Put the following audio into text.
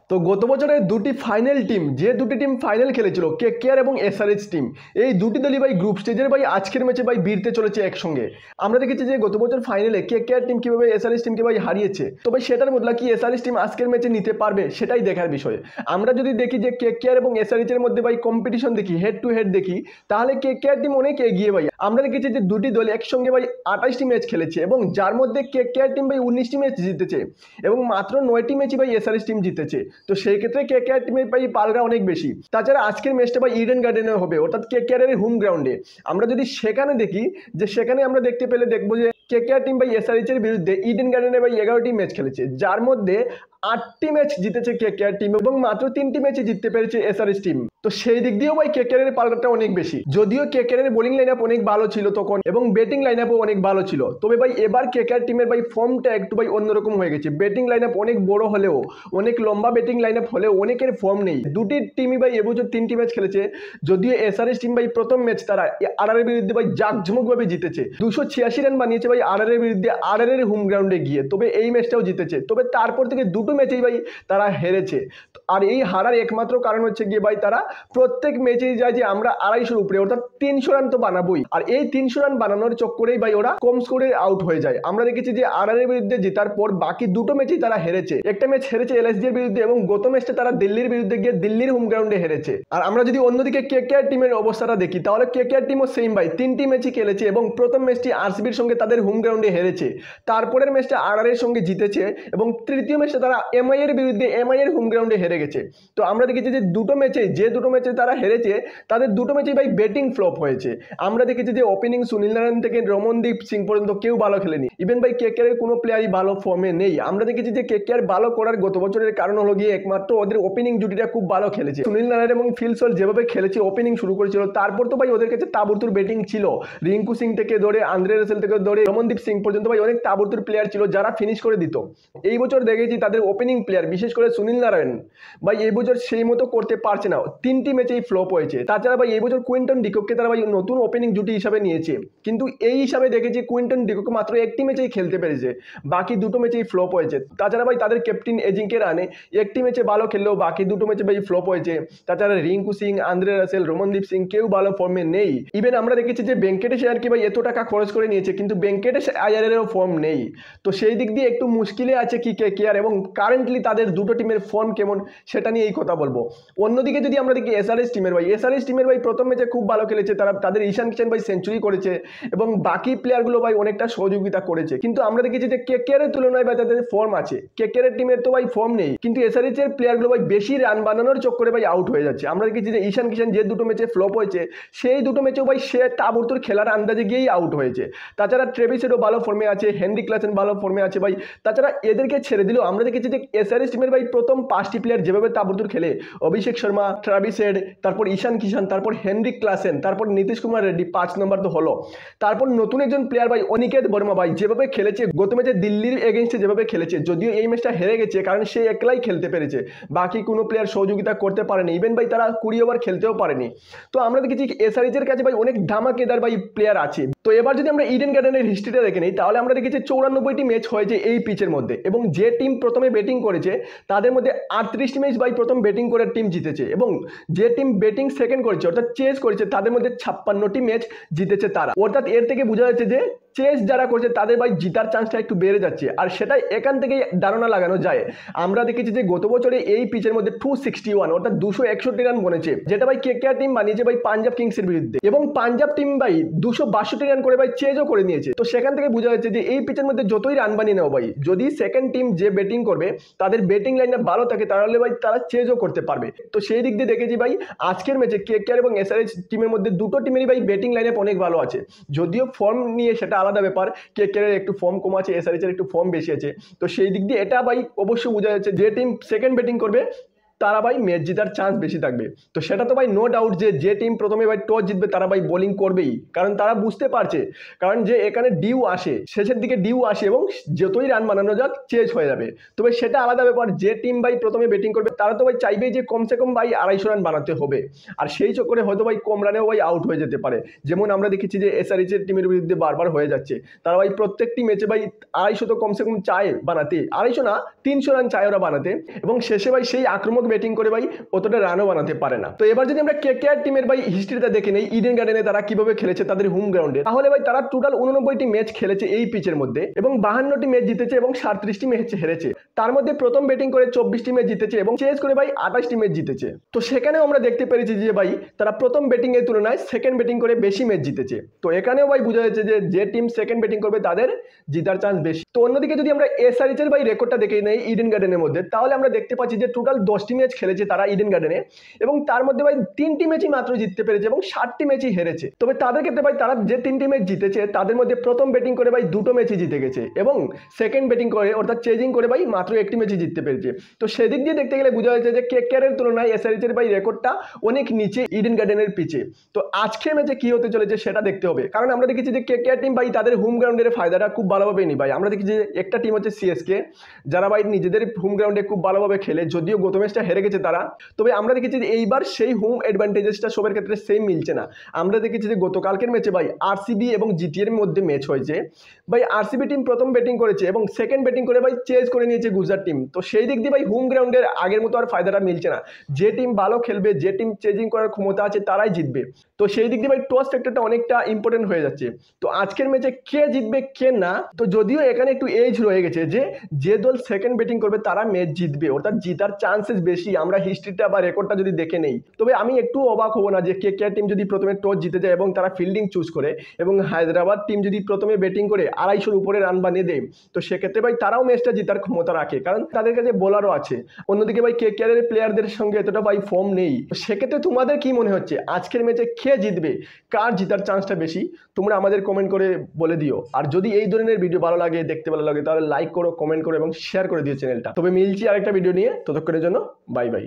তো গত বছরের দুটি ফাইনাল টিম, যে দুটি টিম ফাইনাল খেলেছিল, কেকেআর এবং এসআরএইচ টিম, এই দুটি দলই ভাই গ্রুপ স্টেজের ভাই আজকের ম্যাচে ভাই ভিড়তে চলেছে একসঙ্গে। আমরা দেখেছি যে গত বছর ফাইনালে কেকেআর টিম কিভাবে এসআরএইচ টিমকে ভাই হারিয়েছে। তো ভাই সেটার বদলা কি এসআরএইচ টিম আজকের ম্যাচে নিতে পারবে, সেটাই দেখার বিষয়। আমরা যদি দেখি যে কেকেআর এবং এসআরএইচ এর মধ্যে ভাই কম্পিটিশন দেখি, হেড টু হেড দেখি, তাহলে কেকেআর টিম অনেক এগিয়ে ভাই। আমরা দেখেছি যে দুটি দল একসঙ্গে ভাই 28টি ম্যাচ খেলেছে এবং যার মধ্যে কেকেআর টিম ভাই 19টি ম্যাচ জিতেছে এবং মাত্র 9টি ম্যাচই ভাই এসআরএইচ টিম জিতেছে। তো সেই ক্ষেত্রে কেকেআর টিমের ভাই পালরা অনেক বেশি। তাছাড়া আজকের ম্যাচটা ভাই ইডেন গার্ডেনে হবে, অর্থাৎ কেকেআর এর হোম গ্রাউন্ডে। আমরা যদি সেখানে দেখি, যে সেখানে আমরা দেখবো যে কেকেআর টিম ভাই এসআরএইচ এর বিরুদ্ধে ইডেন গার্ডেনে ভাই 11টি ম্যাচ খেলেছে, যার মধ্যে 8টি ম্যাচ জিতেছে কেকেআর টিম এবং মাত্র 3টি ম্যাচে জিততে পেরেছে এসআরএইচ টিম। তো সেই দিক দিয়েও ভাই কেকেআর এর পাল্লাটা অনেক বেশি। যদিও কেকেআর এর বোলিং লাইন আপ অনেক ভালো ছিল তখন এবং ব্যাটিং লাইন আপও অনেক ভালো ছিল, তবে ভাই এবার কেকেআর টিমের ভাই ফর্মটা একটু ভাই অন্যরকম হয়ে গেছে। ব্যাটিং লাইন আপ অনেক বড় হলেও, অনেক লম্বা ব্যাটিং লাইন আপ হলেও অনেকের ফর্ম নেই। দুটি টিমই ভাই এবছর 3টি ম্যাচ খেলেছে। যদিও এসআরএইচ টিম ভাই প্রথম ম্যাচ তারা আরআর এর বিরুদ্ধে ভাই জাঁকজমকভাবে জিতেছে, 286 রান বানিয়েছে ভাই আরআর এর বিরুদ্ধে আরআর এর হোম গ্রাউন্ডে গিয়ে, তবে এই ম্যাচটাও জিতেছে। তবে তারপর থেকে দুটো ম্যাচেই ভাই তারা হেরেছে। আর এই হারার একমাত্র কারণ হচ্ছে গিয়ে ভাই তারা প্রত্যেক ম্যাচেই যায় যে আমরা 250 উপরে, অর্থাৎ 300 রান তো বানাবোই, আর এই 300 রান বানানোর চক্করেই ভাই ওরা কম স্কোরে আউট হয়ে যায়। আমরা দেখেছি যে আরআর এর বিরুদ্ধে জেতার পর বাকি দুটো ম্যাচেই তারা হেরেছে। একটা ম্যাচ হেরেছে এলএসজি এর বিরুদ্ধে এবং গত ম্যাচটা তারা দিল্লির বিরুদ্ধে গিয়ে দিল্লির হোম গ্রাউন্ডে হেরেছে। আর আমরা যদি অন্যদিকে কেকেআর টিমের অবস্থাটা দেখি, তাহলে কেকেআর টিমও সেম ভাই 3টি ম্যাচই খেলেছে এবং প্রথম ম্যাচটি আরসিবির সঙ্গে তাদের হোম গ্রাউন্ডে হেরেছে, তারপরের ম্যাচটা আরআর এর সঙ্গে জিতেছে এবং তৃতীয় ম্যাচটা তারা এমআই এর বিরুদ্ধে এমআই এর হোম গ্রাউন্ডে হেরে গেছে। তো আমরা দেখেছি যে দুটো ম্যাচে তারা হেরেছে, তাদের দুটো ম্যাচেই ভাই ব্যাটিং ফ্লপ হয়েছে। আমরা দেখেছি যে ওপেনিং সুনীল নারায়ণ থেকে রমনদীপ সিং পর্যন্ত কেউ ভালো খেলেনি। ইভেন ভাই কেকেআর এর কোনো প্লেয়ারই ভালো ফর্মে নেই। আমরা দেখেছি যে কেকেআর ভালো করার গত বছরের কারণ হলো গিয়ে একমাত্র ওদের ওপেনিং জুটিটা খুব ভালো খেলেছে। সুনীল নারায়ণ এবং ফিল সল্ট যেভাবে খেলেছে, ওপেনিং শুরু করেছিল, তারপর তো ভাই ওদের কাছে তাবড়তোড় ব্যাটিং ছিল। রিঙ্কু সিং থেকে ধরে আন্দ্রে রাসেল থেকে ধরে রমনদীপ সিং পর্যন্ত ভাই অনেক তাবড়তোড় প্লেয়ার ছিল যারা ফিনিশ করে দিত। এই বছর দেখেছি তাদের ওপেনিং প্লেয়ার, বিশেষ করে সুনীল নারায়ণ ভাই এই বছর সেই মতো করতে পারছে না, 3টি ম্যাচেই ফ্লপ হয়েছে। তাছাড়া ভাই এই বছর কুইন্টন ডিককে তারা ভাই নতুন ওপেনিং জুটি হিসাবে নিয়েছে, কিন্তু এই হিসাবে দেখেছি কুইন্টন ডিকক মাত্র একটি ম্যাচেই খেলতে পেরেছে, বাকি দুটো ম্যাচেই ফ্লপ হয়েছে। তাছাড়া ভাই তাদের ক্যাপ্টেন এজিঙ্কে রাহানে একটি ম্যাচে ভালো খেললেও বাকি দুটো ম্যাচে ভাই ফ্লপ হয়েছে। তাছাড়া রিঙ্কু সিং, আন্দ্রে রাসেল, রমনদীপ সিং কেউ ভালো ফর্মে নেই। ইভেন আমরা দেখেছি যে ভেঙ্কটেশ আয়ারকে ভাই এত টাকা খরচ করে নিয়েছে, কিন্তু ভেঙ্কটেশ আয়ারেরও ফর্ম নেই। তো সেই দিক দিয়ে একটু মুশকিলে আছে কি কেকেআর, এবং কারেন্টলি তাদের দুটো টিমের ফর্ম কেমন সেটা নিয়ে এই কথা বলবো। অন্যদিকে যদি আমরা দেখি এসআরএইচ টিমের ভাই প্রথম ম্যাচে খুব ভালো খেলেছে, তাদের ঈশান কিষান ভাই সেঞ্চুরি করেছে এবং বাকি প্লেয়ারগুলো ভাই অনেকটা সহযোগিতা করেছে। কিন্তু আমরা দেখেছি যে কেকেআর এর তুলনায় ভাই তাদের ফর্ম আছে, কেকেআর এর টিমের তো ভাই ফর্ম নেই, কিন্তু এসআরএইচ এর প্লেয়ারগুলো ভাই বেশি রান বানানোর চক্করে ভাই আউট হয়ে যাচ্ছে। আমরা দেখেছি যে ঈশান কিষান যে দুটো ম্যাচে ফ্লপ হয়েছে, সেই দুটো ম্যাচেও ভাই সে তাবড়তোড় খেলার আন্দাজে গিয়েই আউট হয়েছে। তাছাড়া ট্রেভিস হেডও ভালো ফর্মে আছে, হেনরি ক্লাসেন ভালো ফর্মে আছে ভাই। তাছাড়া এদেরকে ছেড়ে দিলেও আমরা দেখেছি যে এসআরএইচ টিমের ভাই প্রথম 5টি প্লেয়ার যেভাবে তাবড়তোড় খেলে, অভিষেক শর্মা, ট্রেভিস হেড, তারপর ঈশান কিষান, তারপর হেনরি ক্লাসেন, তারপর নীতিশ কুমার রেড্ডি 5 নম্বর তো হলো। তারপর নতুন একজন প্লেয়ার ভাই অনিকেত বর্মা ভাই যেভাবে খেলেছে, গত ম্যাচে দিল্লির এগেইনস্টে যেভাবে খেলেছে, যদিও এই ম্যাচটা হেরে গেছে কারণ সে একলাই খেলতে পেরেছে, বাকি কোনো প্লেয়ার সহযোগিতা করতে পারেনি। ইভেন ভাই তারা 20 ওভার খেলতেও পারেনি। তো আমরা দেখেছি এসআরএইচ এর কাছে ভাই অনেক ধামাকেদার ভাই প্লেয়ার আছে। তো এবার যদি আমরা ইডেন গার্ডেনের হিস্ট্রিটা দেখে নিই, তাহলে আমরা দেখেছি 94টি ম্যাচ হয়েছে এই পিচের মধ্যে, এবং যে টিম প্রথমে ব্যাটিং করেছে তাদের মধ্যে 38টি ম্যাচ ভাই প্রথম ব্যাটিং করে টিম জিতেছে, এবং যে টিম ব্যাটিং সেকেন্ড করেছে অর্থাৎ চেস করেছে তাদের মধ্যে 56টি ম্যাচ জিতেছে তারা। অর্থাৎ এর থেকে বোঝা যাচ্ছে যে চেস যারা করছে তাদের ভাই জিতার চান্সটা একটু বেড়ে যাচ্ছে, আর সেটাই এখান থেকেই ধারণা লাগানো যায়। আমরা দেখেছি যে গত বছরে এই পিচের মধ্যে 261 অর্থাৎ 261 রান বনেছে, যেটা ভাই কেকেআর টিম বানিয়েছে ভাই পাঞ্জাব কিংসের বিরুদ্ধে, এবং পাঞ্জাব টিম ভাই 262 রান করে ভাই চেজও করে নিয়েছে। তো সেখান থেকে বোঝা যাচ্ছে যে এই পিচের মধ্যে যতই রান বানিয়ে নাও ভাই, যদি সেকেন্ড টিম যে ব্যাটিং করবে তাদের ব্যাটিং লাইনটা ভালো থাকে, তাহলে ভাই তারা চেজও করতে পারবে। তো সেই দিক দিয়ে দেখেছি ভাই আজকের ম্যাচে কেকেআর এবং এসআরএইচ টিমের মধ্যে দুটো টিমেরই ভাই ব্যাটিং লাইনে অনেক ভালো আছে। যদিও ফর্ম নিয়ে সেটা আলাদা ব্যাপার, কেকেআর এর একটু ফর্ম কম আছে, এসআরএইচ এর একটু ফর্ম বেশি আছে। তো সেই দিক দিয়ে এটা ভাই অবশ্যই বোঝা যাচ্ছে যে টিম সেকেন্ড ব্যাটিং করবে তারা ভাই ম্যাচ জেতার চান্স বেশি থাকবে। তো সেটা তো ভাই নো ডাউট যে টিম প্রথমে ভাই টস জিতবে তারা ভাই বোলিং করবেই, কারণ তারা বুঝতে পারছে কারণ যে এখানে ডিউ আসে, শেষের দিকে ডিউ আসে এবং যতই রান বানানো যাক চেজ হয়ে যাবে। তবে সেটা আলাদা ব্যাপার, যে টিম ভাই প্রথমে ব্যাটিং করবে তারা তো ভাই চাইবেই যে কমসে কম ভাই 250 রান বানাতে হবে, আর সেই চক্করে হয়তো ভাই কম রানেও ভাই আউট হয়ে যেতে পারে। যেমন আমরা দেখেছি যে এসআরএইচ এর টিমের বিরুদ্ধে বারবার হয়ে যাচ্ছে, তারা ভাই প্রত্যেকটি ম্যাচে ভাই 250 তো কমসে কম চায় বানাতে, 250 না 300 রান চায় ওরা বানাতে, এবং শেষে ভাই সেই আক্রমক ব্যাটিং করে ভাই অতটা রানও বানাতে পারে না। তো এবার যদি আমরা কেকেআর টিমের ভাই হিস্ট্রিটা দেখে নেই, ইডেন গার্ডেনে তারা কিভাবে খেলেছে তাদের হোম গ্রাউন্ডে, তাহলে ভাই তারা টোটাল 89টি ম্যাচ খেলেছে এই পিচের মধ্যে এবং 52টি ম্যাচ জিতেছে এবং 37টি ম্যাচ হেরেছে। তার মধ্যে প্রথম ব্যাটিং করে 24টি ম্যাচ জিতেছে এবং চেজ করে ভাই 28টি ম্যাচ জিতেছে। তো সেখানেও আমরা দেখতে পেরেছি যে ভাই তারা প্রথম ব্যাটিং এর তুলনায় সেকেন্ড ব্যাটিং করে বেশি ম্যাচ জিতেছে। তো এখানেও ভাই বোঝা যাচ্ছে যে টিম সেকেন্ড ব্যাটিং করবে তাদের জিতার চান্স বেশি। তো অন্যদিকে যদি আমরা এসআরএইচ এর ভাই রেকর্ডটা দেখে নেই ইডেন গার্ডেনের মধ্যে, তাহলে আমরা দেখতে পাচ্ছি যে টোটাল 10টি ম্যাচ খেলেছে তারা ইডেন গার্ডেনে এবং তার মধ্যে ভাই 3টি ম্যাচই মাত্র জিততে পেরেছে এবং 60টি ম্যাচই হেরেছে। তবে তাদের ক্ষেত্রে ভাই তারা যে 3টি ম্যাচ জিতেছে তাদের মধ্যে প্রথম ব্যাটিং করে ভাই 2টো ম্যাচই জিতে গেছে এবং সেকেন্ড ব্যাটিং করে অর্থাৎ চেজিং করে ভাই মাত্র 1টি ম্যাচই জিততে পেরেছে। তো সেদিক দিয়ে দেখতে গেলে বোঝা যাচ্ছে যে কেকেআরের তুলনায় এসআরএইচ এর ভাই রেকর্ডটা অনেক নিচে ইডেন গার্ডেনের পিচে। তো আজকের ম্যাচে কি হতে চলেছে সেটা দেখতে হবে, কারণ আমরা দেখেছি যে কেকেআর টিম ভাই তাদের হোম গ্রাউন্ডের ফায়দাটা খুব ভালোভাবে নি ভাই। আমরা দেখেছি যে একটা টিম হচ্ছে সিএসকে, যারা ভাই নিজেদের হোম গ্রাউন্ডে খুব ভালোভাবে খেলে, যদিও গত ম্যাচটা হেরে গেছে তারা, তবে আমরা দেখেছি যে এইবার সেই হোম অ্যাডভান্টেজেসটা সবার ক্ষেত্রে সেম মিলছে না। আমরা দেখেছি যে গতকালকের ম্যাচে ভাই আরসিবি এবং জিটিএর মধ্যে ম্যাচ হয়েছে, ভাই আরসিবি টিম প্রথম ব্যাটিং করেছে এবং সেকেন্ড ব্যাটিং করে ভাই চেজ করে নিয়েছে গুজরাট টিম। তো সেই দিক দিয়ে ভাই হোম গ্রাউন্ডের আগের মতো আর ফায়দাটা মিলছে না, যে টিম ভালো খেলবে, যে টিম চেজিং করার ক্ষমতা আছে তারাই জিতবে। তো সেই দিক দিয়ে ভাই টস ফ্যাক্টরটা অনেকটা ইম্পর্টেন্ট হয়ে যাচ্ছে। তো আজকের ম্যাচে কে জিতবে কে না, তো যদিও এখানে একটু এজ রয়ে গেছে যে দল সেকেন্ড ব্যাটিং করবে তারা ম্যাচ জিতবে, অর্থাৎ জিতার চান্সেস বেশি আমরা হিস্ট্রিটা বা রেকর্ডটা যদি দেখে নেই। তবে আমি একটু অবাক হবো না যে কেকেআর টিম যদি প্রথমে টস জিতে যায় এবং তারা ফিল্ডিং চুজ করে এবং হায়দ্রাবাদ টিম যদি প্রথমে ব্যাটিং করে 250-র উপরে রান বানিয়ে দেয়, তো সেক্ষেত্রে ভাই তারাও ম্যাচটা জিতার ক্ষমতা রাখে, কারণ তাদের কাছে বোলারও আছে। অন্যদিকে ভাই কেকেআর এর প্লেয়ারদের সঙ্গে এতটা ভাই ফর্ম নেই। সেক্ষেত্রে তোমাদের কি মনে হচ্ছে আজকের ম্যাচে কে জিতবে, কার জিতার চান্সটা বেশি, তোমরা আমাদের কমেন্ট করে বলে দিও। আর যদি এই ধরনের ভিডিও ভালো লাগে, দেখতে ভালো লাগে, তাহলে লাইক করো, কমেন্ট করো এবং শেয়ার করে দিও চ্যানেলটা। তবে মিলছি আরেকটা ভিডিও নিয়ে, ততক্ষণের জন্য বাই বাই।